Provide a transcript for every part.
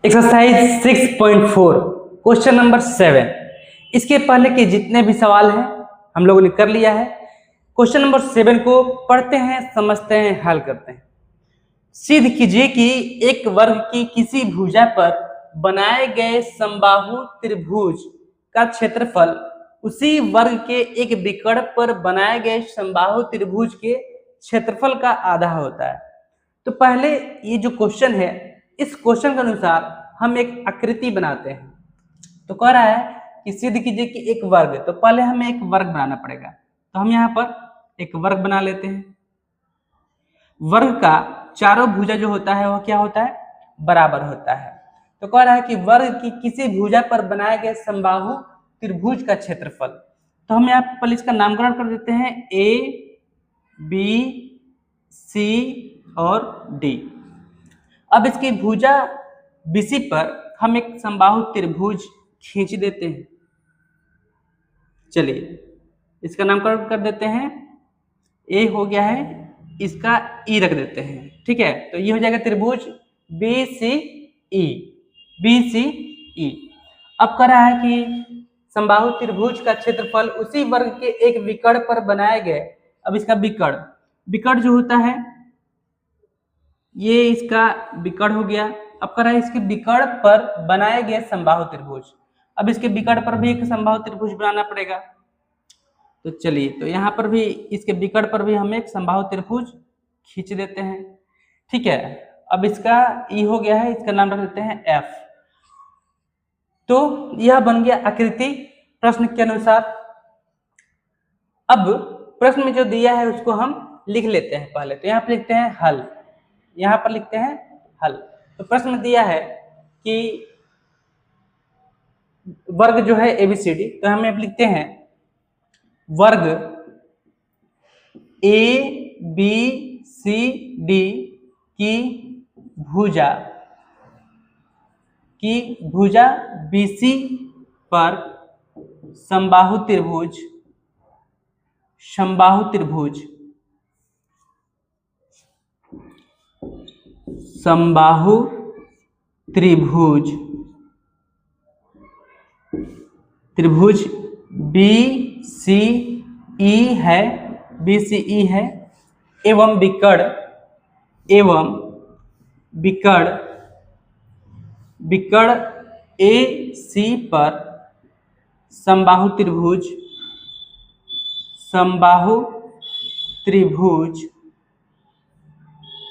Exercise 6.4 question number 7। इसके पहले के जितने भी सवाल हैं हम लोगों ने कर लिया है। क्वेश्चन नंबर 7 को पढ़ते हैं, समझते हैं, हल करते हैं। सिद्ध कीजिए कि एक वर्ग की किसी भुजा पर बनाए गए समबाहु त्रिभुज का क्षेत्रफल उसी वर्ग के एक विकर्ण पर बनाए गए समबाहु त्रिभुज के क्षेत्रफल का आधा होता है। तो पहले ये जो क्वेश्चन है, इस क्वेश्चन के अनुसार हम एक आकृति बनाते हैं। तो कह रहा है कि सिद्ध कीजिए कि एक वर्ग, तो पहले हमें एक वर्ग बनाना पड़ेगा। तो हम यहाँ पर एक वर्ग बना लेते हैं। वर्ग का चारों भुजा जो होता है वह क्या होता है? बराबर होता है। तो कह रहा है कि वर्ग की किसी भुजा पर बनाए गए समबाहु त्रिभुज का क्षेत्रफल। तो हम यहाँ पर इसका नामकरण कर देते हैं ए, बी, सी और डी। अब इसकी भुजा बीसी पर हम एक समबाहु त्रिभुज खींच देते हैं। चलिए इसका नामकरण कर देते हैं, ए हो गया है, इसका ई रख देते हैं। ठीक है, तो ये हो जाएगा त्रिभुज बी सी ई, बी सी ई। अब कह रहा है कि समबाहु त्रिभुज का क्षेत्रफल उसी वर्ग के एक विकर्ण पर बनाए गए। अब इसका विकर्ण जो होता है, ये इसका विकर्ण हो गया। अब कह रहा है इसके विकर्ण पर बनाए गए समबाहु त्रिभुज। अब इसके विकर्ण पर भी एक समबाहु त्रिभुज बनाना पड़ेगा। तो चलिए, तो यहाँ पर भी इसके विकर्ण पर भी हम एक समबाहु त्रिभुज खींच देते हैं। ठीक है, अब इसका ई हो गया है, इसका नाम रख देते हैं एफ। तो यह बन गया आकृति प्रश्न के अनुसार। अब प्रश्न में जो दिया है उसको हम लिख लेते हैं पहले। तो यहाँ पर लिखते हैं हल, यहाँ पर लिखते हैं हल। तो प्रश्न में दिया है कि वर्ग जो है एबीसीडी, तो हम यहाँ लिखते हैं वर्ग ए बी सी डी की भुजा बीसी पर समबाहु त्रिभुज त्रिभुज बी सी ई है, BCE है, एवं विकर्ण AC पर समबाहु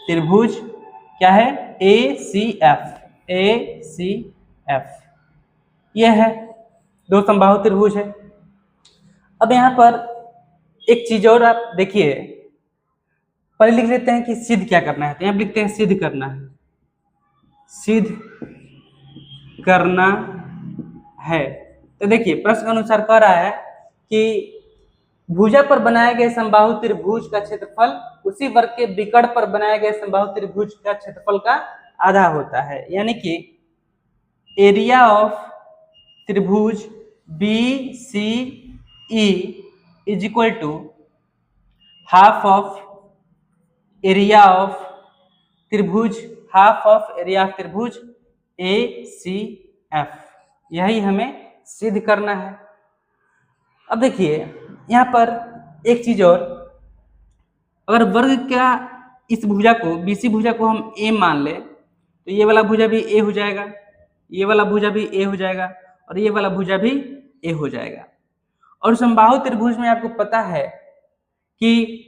त्रिभुज क्या है? ACF। यह है, दो समबाहु त्रिभुज है। अब यहाँ पर एक चीज और आप देखिए, पहले लिख लेते हैं कि सिद्ध क्या करना है। तो यहाँ लिखते हैं सिद्ध करना है। तो देखिए प्रश्न के अनुसार कह रहा है कि भुजा पर बनाए गए समबाहु त्रिभुज का क्षेत्रफल उसी वर्ग के विकर्ण पर बनाए गए समबाहु त्रिभुज का क्षेत्रफल का आधा होता है। यानी कि एरिया ऑफ त्रिभुज BCE is equal to half of area of त्रिभुज ACF। यही हमें सिद्ध करना है। अब देखिए यहाँ पर एक चीज और, अगर वर्ग का इस भुजा को, BC भुजा को हम A मान ले, तो ये वाला भुजा भी A हो जाएगा, ये वाला भुजा भी A हो जाएगा और ये वाला भुजा भी A हो जाएगा। और समबाहु त्रिभुज में आपको पता है कि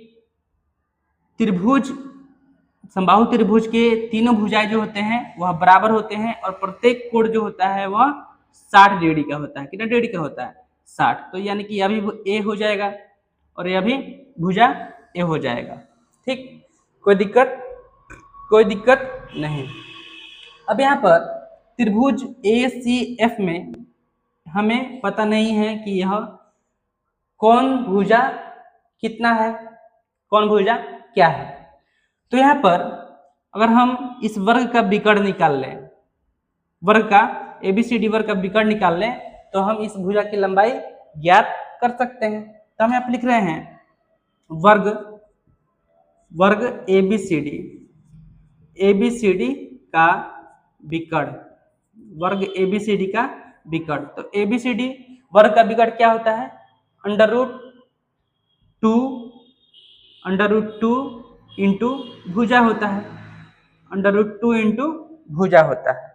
समबाहु त्रिभुज के तीनों भुजाएं जो होते हैं वह बराबर होते हैं और प्रत्येक कोण जो होता है वह 60 डिग्री का होता है। कितना डिग्री का होता है? 60। तो यानी कि यह भी A हो जाएगा और यह भी भुजा A हो जाएगा। ठीक, कोई दिक्कत नहीं। अब यहाँ पर त्रिभुज ACF में हमें पता नहीं है कि यह कौन भुजा कितना है, कौन भुजा क्या है। तो यहाँ पर अगर हम इस वर्ग का विकर्ण निकाल लें, वर्ग का ABCD वर्ग का विकर्ण निकाल लें, तो हम इस भुजा की लंबाई ज्ञात कर सकते हैं। तो हम यहाँ पर लिख रहे हैं वर्ग ABCD का विकर्ण। वर्ग ABCD का विकर्ण। तो ABCD वर्ग का विकर्ण क्या होता है? √2 इंटू भुजा होता है, √2 इंटू भुजा होता है।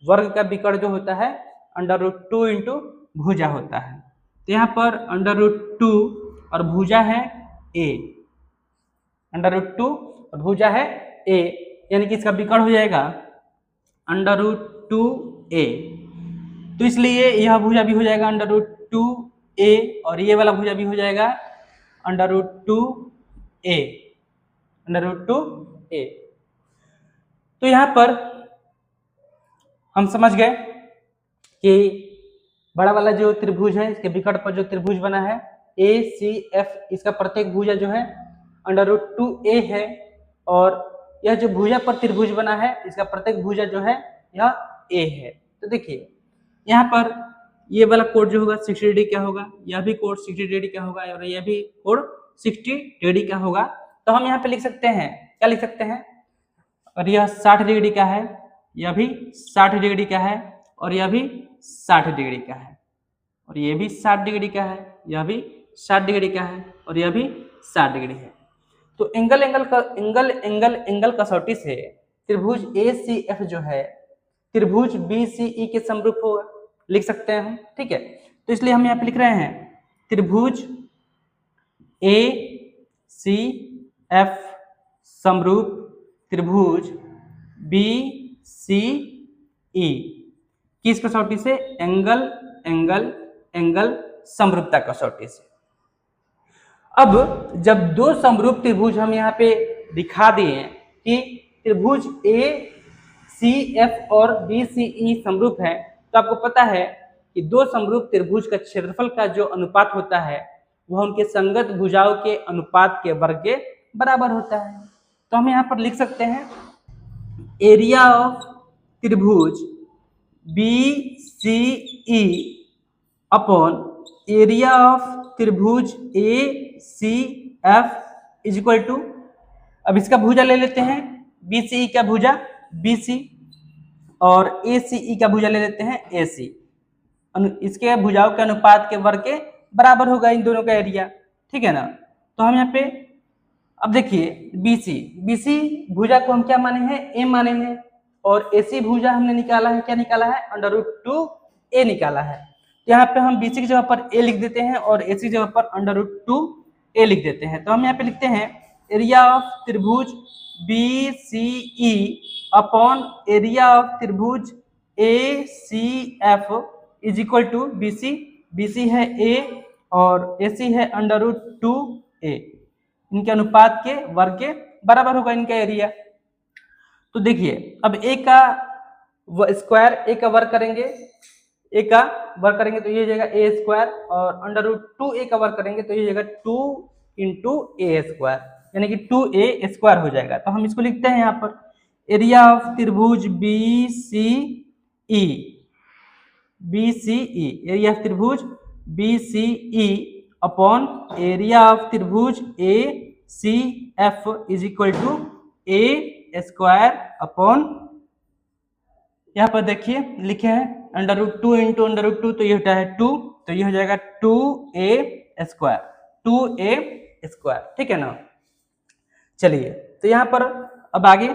वर्ग का विकर्ण जो होता है √2 इंटू भुजा होता है। तो यहाँ पर √2 और भुजा है a, √2 और भुजा है a, यानी कि इसका विकर्ण हो जाएगा √2a। तो इसलिए यह भुजा भी हो जाएगा √2a और ये वाला भुजा भी हो जाएगा √2a, √2a। तो यहाँ पर हम समझ गए कि बड़ा वाला जो त्रिभुज है इसके विकर्ण पर जो त्रिभुज बना है ACF, इसका प्रत्येक भुजा जो है √2a है, और यह जो भुजा पर त्रिभुज बना है इसका प्रत्येक भुजा जो है यह a है। तो देखिए यहाँ पर ये वाला कोण जो होगा 60 डिग्री क्या होगा, यह भी कोण 60 डिग्री क्या होगा और यह भी कोण 60 डिग्री का होगा। तो हम यहाँ पे लिख सकते हैं, क्या लिख सकते हैं, और यह 60 डिग्री का है, यह भी 60 डिग्री का है, और यह भी 60 डिग्री का है, और यह भी 60 डिग्री का है, यह भी 60 डिग्री का है, और यह भी 60 डिग्री है। तो एंगल कसौटी से त्रिभुज ACF जो है त्रिभुज BCE के समरूप होगा, लिख सकते हैं हम, ठीक है। तो इसलिए हम यहाँ पे लिख रहे हैं त्रिभुज ACF समरूप त्रिभुज BCE किस कसौटी से? एंगल समरूपता कसौटी से। अब जब दो समरूप त्रिभुज हम यहाँ पे दिखा दिए कि त्रिभुज ACF और BCE समरूप है, तो आपको पता है कि दो समरूप त्रिभुज का क्षेत्रफल का जो अनुपात होता है वह उनके संगत भुजाओं के अनुपात के वर्ग के बराबर होता है। तो हम यहाँ पर लिख सकते हैं एरिया ऑफ त्रिभुज BCE अपॉन एरिया ऑफ त्रिभुज ACF इज इक्वल टू, अब इसका भुजा ले लेते हैं, BCE का भुजा BC और ACE का भुजा ले लेते हैं AC, इसके भुजाओं के अनुपात के वर्ग के बराबर होगा इन दोनों का एरिया, ठीक है ना। तो हम यहाँ पे अब देखिए BC भुजा को हम क्या माने हैं? A माने हैं, और AC भुजा हमने निकाला है, क्या निकाला है? √2a निकाला है। यहाँ पे हम BC की जगह पर A लिख देते हैं और AC की जगह पर √2a लिख देते हैं। तो हम यहाँ पे लिखते हैं एरिया ऑफ त्रिभुज BCE अपॉन एरिया ऑफ त्रिभुज ACF is equal to BC है A और AC है √2a, इनके अनुपात के वर्ग के बराबर होगा इनका एरिया। तो देखिए अब A का स्क्वायर A का वर्ग करेंगे, A का वर्ग करेंगे तो ये हो जाएगा A स्क्वायर, और √2a का वर्ग करेंगे तो ये हो जाएगा 2 इंटू A स्क्वायर, यानी कि 2a स्क्वायर हो जाएगा। तो हम इसको लिखते हैं यहाँ पर एरिया ऑफ त्रिभुज BCE एरिया ऑफ त्रिभुज BCE अपॉन एरिया ऑफ त्रिभुज ACF is equal to A square upon, यहाँ पर देखिए लिखे हैं √2 इंटू √2, तो ये होता है 2, तो ये हो जाएगा 2a स्क्वायर, ठीक है ना। चलिए तो यहाँ पर अब आगे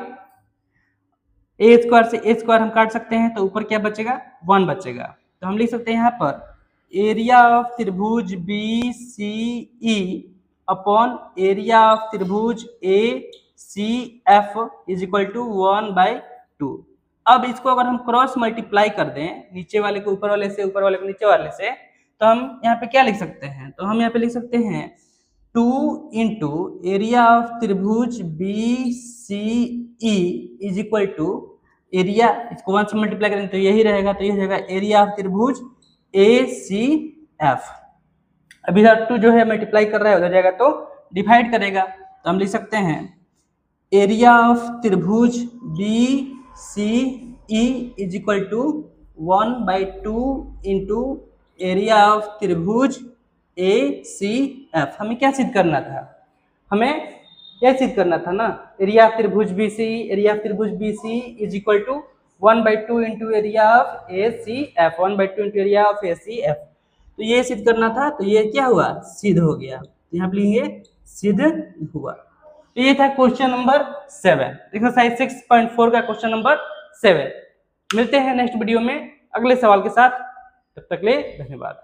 A स्क्वायर से A स्क्वायर हम काट सकते हैं, तो ऊपर क्या बचेगा? 1 बचेगा। तो हम लिख सकते हैं यहाँ पर एरिया ऑफ त्रिभुज BCE अपॉन एरिया ऑफ त्रिभुज ACF इज इक्वल टू 1/2। अब इसको अगर हम क्रॉस मल्टीप्लाई कर दें, नीचे वाले को ऊपर वाले से, ऊपर वाले को नीचे वाले से, तो हम यहाँ पे क्या लिख सकते हैं? तो हम यहाँ पे लिख सकते हैं 2 इंटू एरिया ऑफ त्रिभुज BCE is equal to area, इसको 1 से मल्टीप्लाई करेंगे तो यही रहेगा, तो ये हो जाएगा एरिया ऑफ त्रिभुज ACF। अब इधर 2 जो है मल्टीप्लाई कर रहा है, उधर जाएगा तो डिवाइड करेगा, तो हम लिख सकते हैं एरिया ऑफ त्रिभुज BCE is equal to 1/2 into area of त्रिभुज ACF। हमें क्या सिद्ध करना था? हमें क्या सिद्ध करना था ना, एरिया ऑफ त्रिभुज BCE is equal to 1/2 into area of A C F, 1/2 into area of A C F. तो ये सिद्ध करना था, तो ये क्या हुआ, सिद्ध हो गया। यहाँ पे लिखेंगे सिद्ध हुआ। तो ये था क्वेश्चन नंबर 7, एक्सरसाइज 6.4 का क्वेश्चन नंबर 7। मिलते हैं नेक्स्ट वीडियो में अगले सवाल के साथ, तब तक के लिए धन्यवाद।